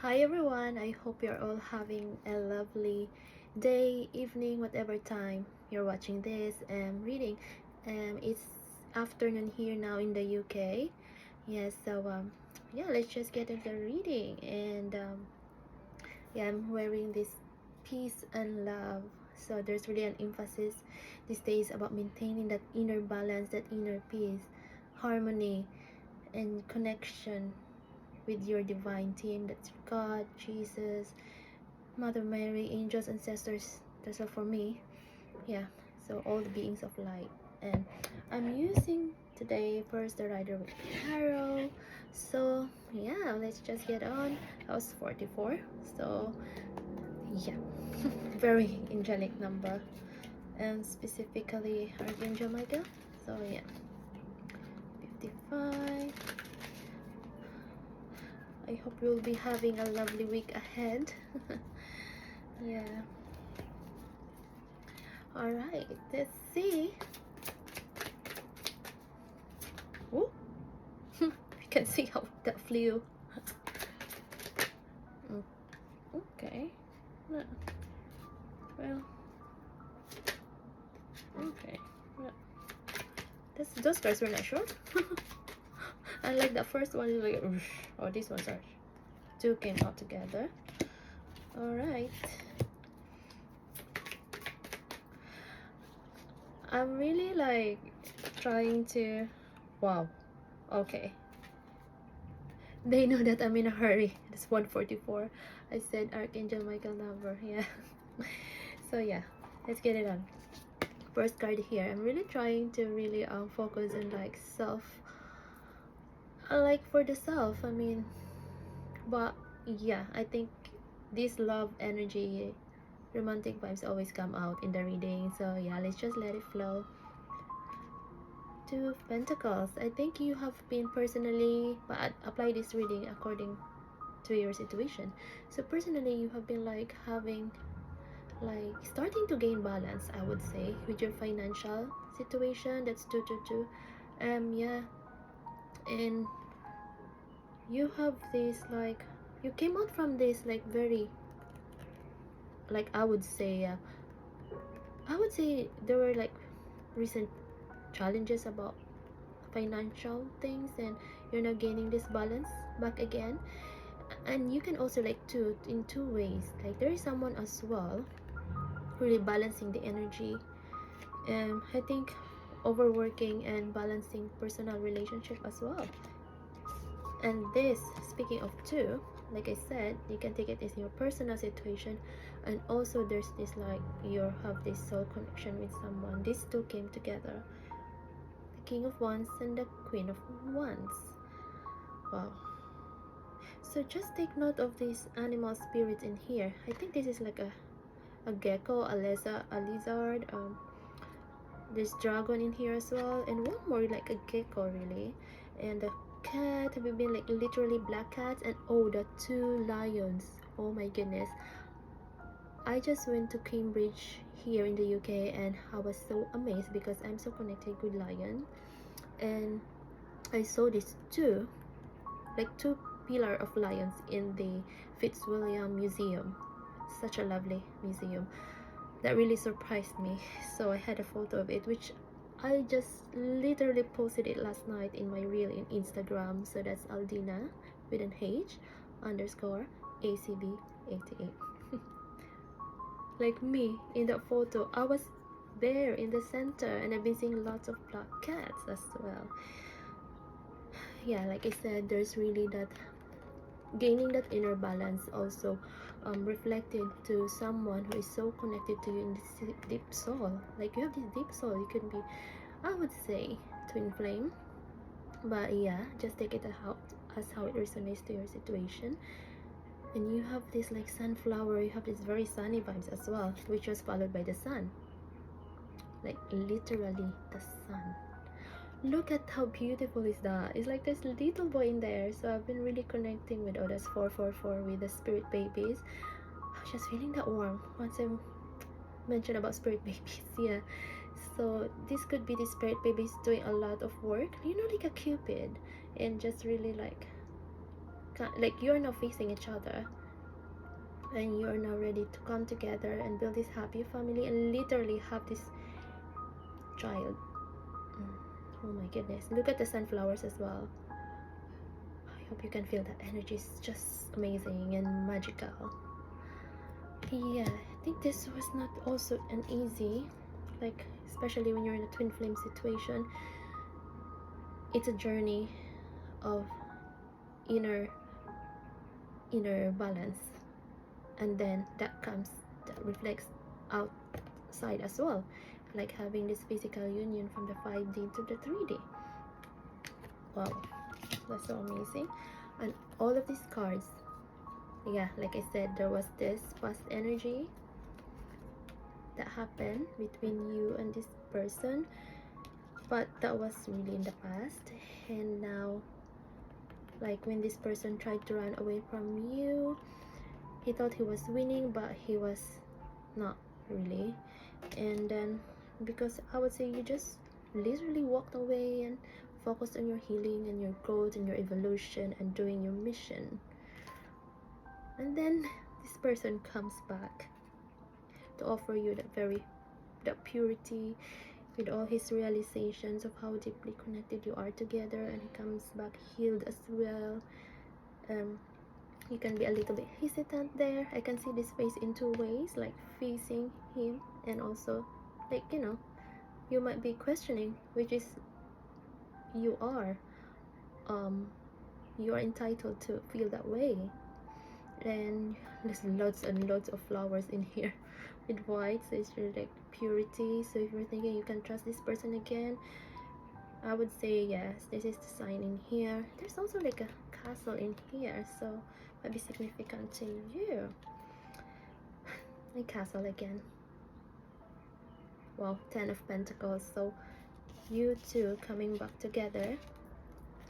Hi everyone, I hope you're all having a lovely day, evening, whatever time you're watching this and reading. It's afternoon here now in the UK. Yes, yeah, let's just get into the reading. Yeah, I'm wearing this peace and love. So there's really an emphasis these days about maintaining that inner balance, that inner peace, harmony, and connection with your divine team. That's God, Jesus, Mother Mary, angels, ancestors. That's all for me. Yeah, so all the beings of light. And I'm using today first the Rider Waite Tarot. So yeah, let's just get on. I was 44. So yeah, very angelic number. And specifically Archangel Michael. So yeah, 55. I hope you'll be having a lovely week ahead. Yeah. Alright, let's see. Oh, you can see how that flew. Okay. Well, okay. Well, those cards were not short. Unlike the first one, is like, oh, these ones are two came out together. Alright. I'm really like trying to. Wow. Okay. They know that I'm in a hurry. It's 1:44. I said Archangel Michael number. Yeah. So yeah, let's get it on. First card here. I'm really trying to really focus on like self. Like for the self. I mean, but yeah, I think this love energy, romantic vibes always come out in the reading. So yeah, let's just let it flow. Two of Pentacles. I think you have been personally, but I'd apply this reading according to your situation. So personally, you have been like having like starting to gain balance, I would say, with your financial situation. That's 222. Yeah, and you have this like you came out from this like very like I would say there were like recent challenges about financial things, and you're now gaining this balance back again. And you can also like in two ways, like there is someone as well really balancing the energy. I think overworking and balancing personal relationship as well. And this, speaking of two, like I said, you can take it as your personal situation, and also there's this like you have this soul connection with someone. These two came together, the King of Wands and the Queen of Wands. Wow. So just take note of these animal spirits in here. I think this is like a gecko, a lizard, there's dragon in here as well, and one more like a gecko really, and the cat. Have you been like literally black cats? And oh, the two lions. Oh my goodness, I just went to Cambridge here in the UK, and I was so amazed because I'm so connected with lion, and I saw these two like two pillar of lions in the Fitzwilliam Museum. Such a lovely museum that really surprised me. So I had a photo of it, which I just literally posted it last night in my reel in Instagram. So that's Aldina with an H underscore ACB88. Like me in that photo, I was there in the center, and I've been seeing lots of black cats as well. Yeah, like I said, there's really that gaining that inner balance also reflected to someone who is so connected to you in this deep soul. Like you have this deep soul, you can be, I would say, twin flame. But yeah, just take it as how it resonates to your situation. And you have this like sunflower, you have this very sunny vibes as well, which was followed by the sun. Like literally the sun. Look at how beautiful is that. It's like this little boy in there. So I've been really connecting with others 444 with the spirit babies. I was just feeling that warm once I mentioned about spirit babies. Yeah, so this could be the spirit babies doing a lot of work, like a cupid, and just really like like you're now facing each other, and you're now ready to come together and build this happy family and literally have this child. Oh my goodness, look at the sunflowers as well. I hope you can feel that energy is just amazing and magical. Yeah, I think this was not also an easy, like especially when you're in a twin flame situation. It's a journey of inner balance, and then that reflects outside as well, like having this physical union from the 5D to the 3D. Wow, that's so amazing. And all of these cards, yeah, like I said, there was this past energy that happened between you and this person, but that was really in the past. And now, like when this person tried to run away from you, he thought he was winning, but he was not really. And then, because I would say you just literally walked away and focused on your healing and your growth and your evolution and doing your mission. And then this person comes back to offer you that purity, with all his realizations of how deeply connected you are together, and he comes back healed as well. You can be a little bit hesitant there. I can see this face in two ways, like facing him, and also like you might be questioning, which is you are entitled to feel that way. And there's lots and lots of flowers in here with white, so it's really like purity. So if you're thinking you can trust this person again, I would say yes, this is the sign in here. There's also like a castle in here, so might be significant to you. A castle again. Wow, 10 of Pentacles. So you two coming back together.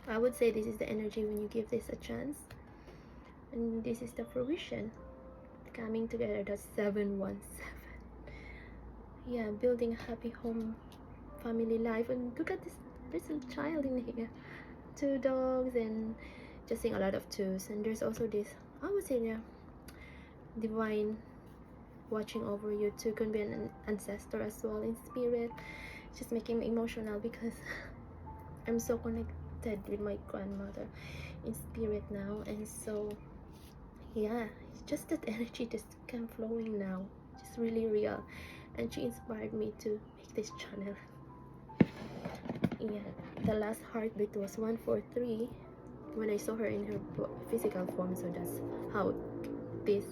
I would say this is the energy when you give this a chance, and this is the fruition coming together. That's 717. Yeah, building a happy home family life. And look at this little child in here, 2 dogs, and just seeing a lot of twos. And there's also this, I would say, yeah, divine watching over you too. Could be an ancestor as well in spirit. It's just making me emotional because I'm so connected with my grandmother in spirit now. And so yeah, it's just that energy just came flowing now, just really real, and she inspired me to make this channel. Yeah, the last heartbeat was 143 when I saw her in her physical form, so that's how this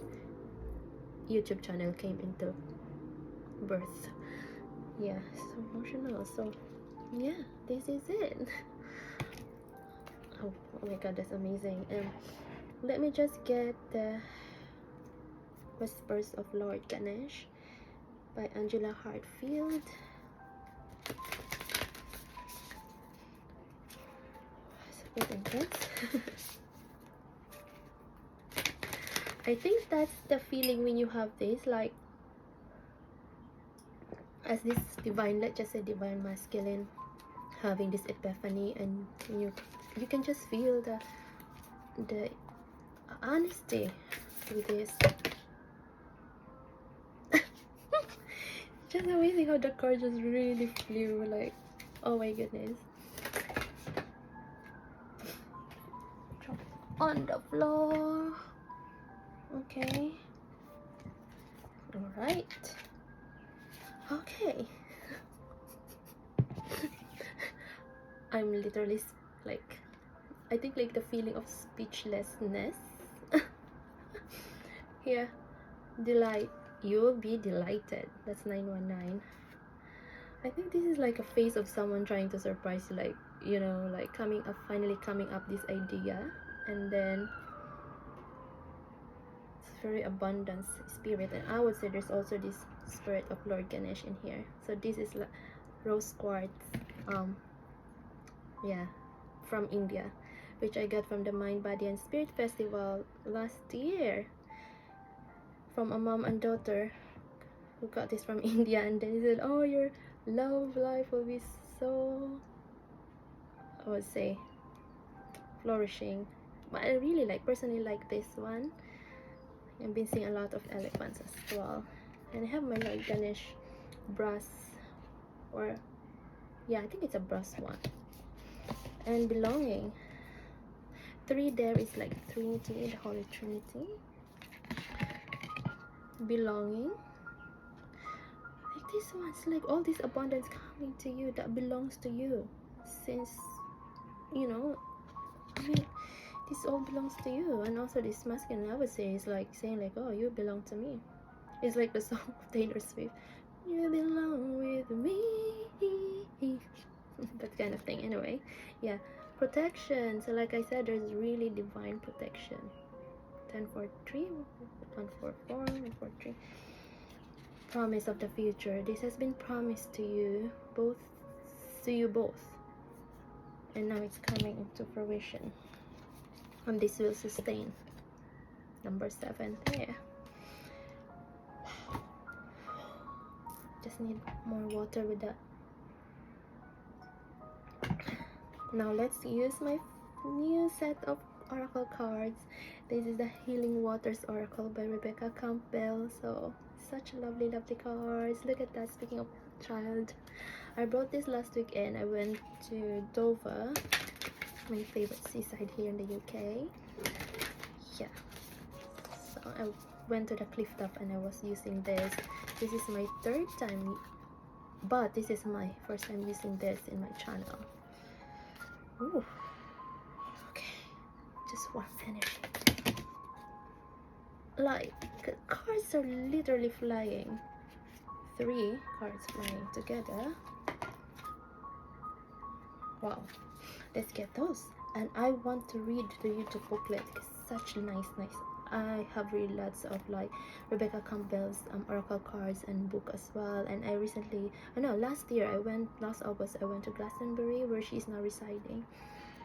YouTube channel came into birth. Yeah, so emotional. So yeah, this is it. Oh my god, that's amazing. Let me just get the Whispers of Lord Ganesh by Angela Hartfield. So intense. I think that's the feeling when you have this, like as this divine, let's just say divine masculine, having this epiphany, and you can just feel the honesty with this. Just amazing how the card just really flew, like, oh my goodness. Drop on the floor. Okay. Alright. Okay. I'm literally like, I think like the feeling of speechlessness. Here, delight. You'll be delighted. That's 919. I think this is like a face of someone trying to surprise you, like, like finally coming up this idea, and then it's very abundance spirit. And I would say there's also this spirit of Lord Ganesh in here. So this is like rose quartz, yeah, from India, which I got from the Mind, Body and Spirit Festival last year, from a mom and daughter who got this from India. And then he said, oh, your love life will be so, I would say, flourishing but I really personally like this one. I've been seeing a lot of elephants as well, and I have my Ganesh brass, or yeah, I think it's a brass one. And belonging, 3 there is Trinity, the Holy Trinity. Belonging, this one's all this abundance coming to you that belongs to you, since I mean, this all belongs to you. And also this masculine, I would say, is saying oh, you belong to me. It's like the song of Taylor Swift, you belong with me. That kind of thing. Anyway, yeah, protection. So like I said, there's really divine protection. 1043, 144, 143. Promise of the future. This has been promised to you both, and now it's coming into fruition, and this will sustain. Number 7 there. Just need more water with that. Now let's use my new set of oracle cards. This is the Healing Waters Oracle by Rebecca Campbell. So such lovely cards. Look at that. Speaking of child, I brought this last weekend. I went to Dover, my favorite seaside here in the UK. Yeah, so I went to the cliff top and I was using this. This is my 3rd time, but this is my first time using this in my channel. Ooh. Okay, just warm energy. Cards are literally flying. 3 cards flying together. Wow, let's get those. And I want to read the YouTube booklet. It's such nice. I have read lots of Rebecca Campbell's oracle cards and book as well. And last August I went to Glastonbury, where she's now residing,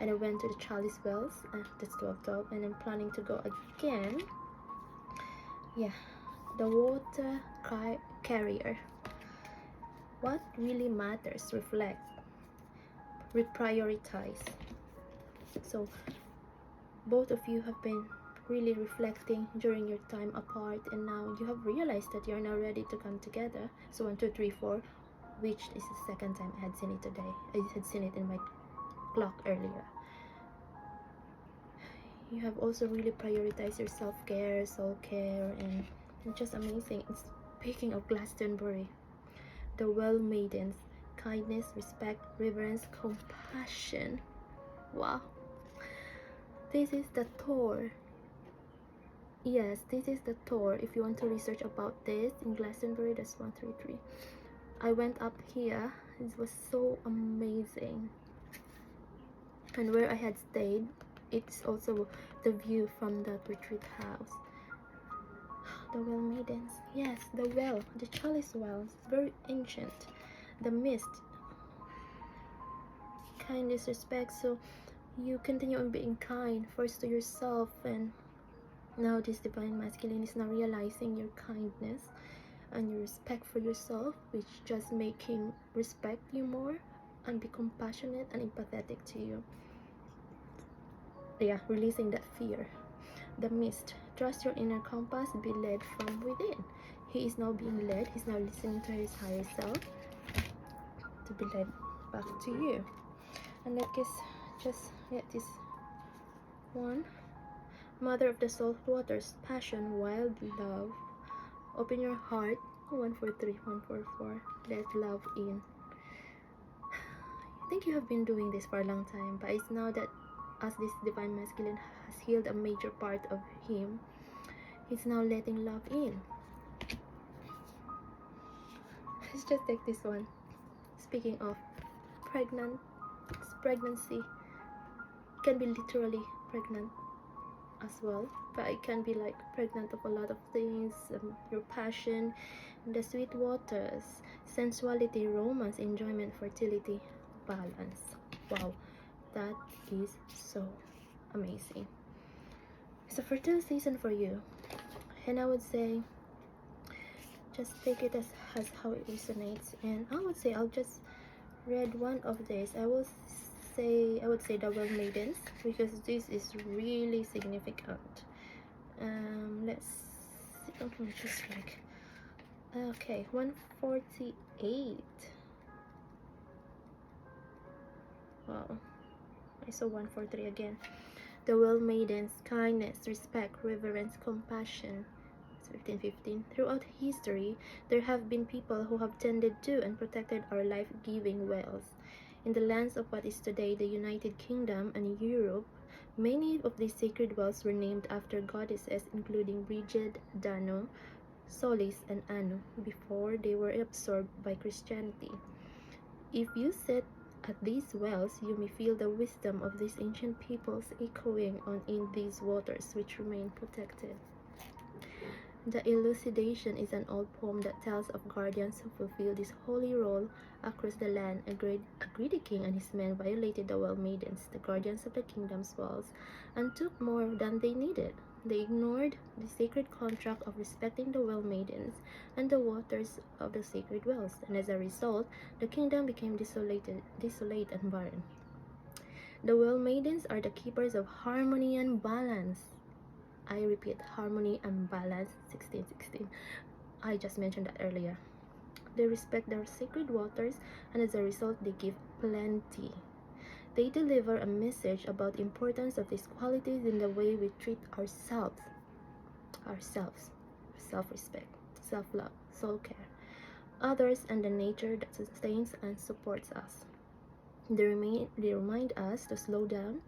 and I went to the Chalice Wells. That's 12, and I'm planning to go again. Yeah, the water carrier. What really matters? Reflect, reprioritize. So both of you have been really reflecting during your time apart, and now you have realized that you're now ready to come together. So 1, 2, 3, 4, which is the 2nd time I had seen it today. I had seen it in my clock earlier. You have also really prioritized your self-care, soul care, and it's just amazing. And speaking of Glastonbury, the well maidens, kindness, respect, reverence, compassion. Wow, this is the Thor. Yes, this is the Thor. If you want to research about this in Glastonbury, that's 133. I went up here. It was so amazing. And where I had stayed, it's also the view from the retreat house. The well maidens. Yes, the well, the Chalice Wells. Very ancient. The mist. Kindness, respect. So you continue on being kind first to yourself, and now this divine masculine is now realizing your kindness and your respect for yourself, which just make him respect you more and be compassionate and empathetic to you. Yeah, releasing that fear. The mist. Trust your inner compass, be led from within. He is now being led. He's now listening to his higher self to be led back to you. And just get this one. Mother of the salt waters, passion, wild love. Open your heart. 143, 144. Let love in. I think you have been doing this for a long time, but it's now that as this divine masculine has healed a major part of him, he's now letting love in. Let's just take this one. Speaking of pregnancy, it can be literally pregnant as well, but it can be pregnant of a lot of things. Your passion, the sweet waters, sensuality, romance, enjoyment, fertility, balance. Wow, that is so amazing. It's a fertile season for you, and I would say just take it as how it resonates. And I would say I'll just read one of these. I will I would say the Well Maidens, because this is really significant. Let's see. Just like, okay, 148. Wow, I saw 143 again. The Well Maidens, kindness, respect, reverence, compassion. 1515. Throughout history, there have been people who have tended to and protected our life-giving wells. In the lands of what is today the United Kingdom and Europe, many of these sacred wells were named after goddesses including Brigid, Dano, Solis, and Anu before they were absorbed by Christianity. If you sit at these wells, you may feel the wisdom of these ancient peoples echoing on in these waters which remain protected. The Elucidation is an old poem that tells of guardians who fulfill this holy role across the land. A greedy king and his men violated the Well Maidens, the guardians of the kingdom's walls, and took more than they needed. They ignored the sacred contract of respecting the Well Maidens and the waters of the sacred wells, and as a result, the kingdom became desolate and barren. The Well Maidens are the keepers of harmony and balance. I repeat, harmony and balance. 1616. I just mentioned that earlier. They respect their sacred waters, and as a result, they give plenty. They deliver a message about the importance of these qualities in the way we treat ourselves, self-respect, self-love, soul-care, others, and the nature that sustains and supports us. They remind us to slow down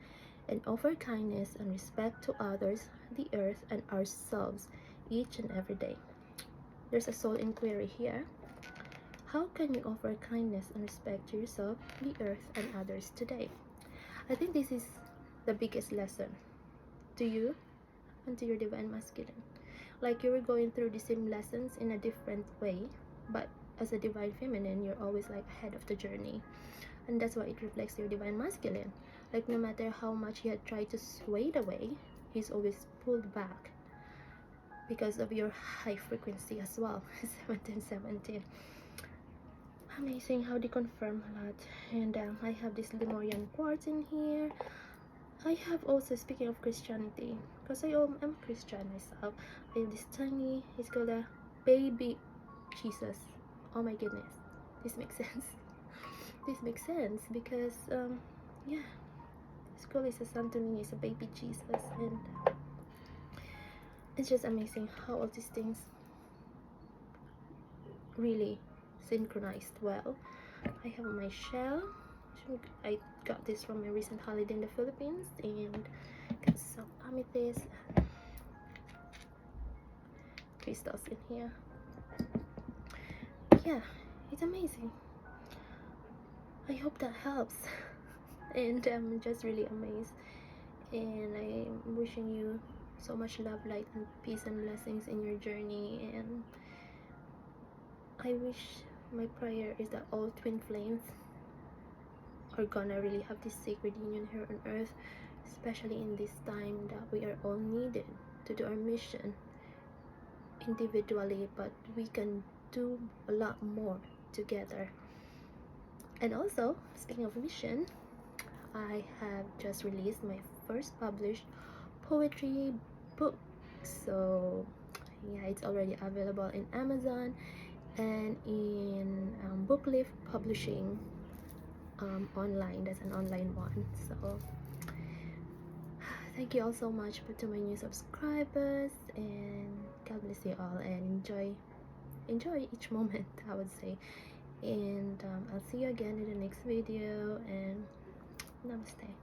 and offer kindness and respect to others, the earth, and ourselves each and every day. There's a soul inquiry here. How can you offer kindness and respect to yourself, the earth, and others today? I think this is the biggest lesson to you and to your divine masculine. Like, you were going through the same lessons in a different way, but as a divine feminine, you're always like ahead of the journey. And that's why it reflects your divine masculine. Like, no matter how much he had tried to sway it away, he's always pulled back because of your high frequency as well. 1717. Amazing how they confirm a lot. And I have this Lemurian quartz in here. I have also, speaking of Christianity, because I'm Christian myself, I have this tiny, it's called a baby Jesus. Oh my goodness, this makes sense. This makes sense because yeah, school is a Santo Niño, is a baby Jesus, and it's just amazing how all these things really synchronized well. I have my shell. I got this from a recent holiday in the Philippines, and got some amethyst and crystals in here. Yeah, it's amazing. I hope that helps. And I'm just really amazed, and I'm wishing you so much love, light, and peace and blessings in your journey. And I wish, my prayer is that all twin flames are gonna really have this sacred union here on earth, especially in this time that we are all needed to do our mission individually, but we can do a lot more together. And also, speaking of mission, I have just released my first published poetry book. So yeah, it's already available in Amazon and in Bookleaf Publishing online. That's an online one. So thank you all so much to my new subscribers, and God bless you all, and enjoy each moment, I would say. And I'll see you again in the next video, and namaste.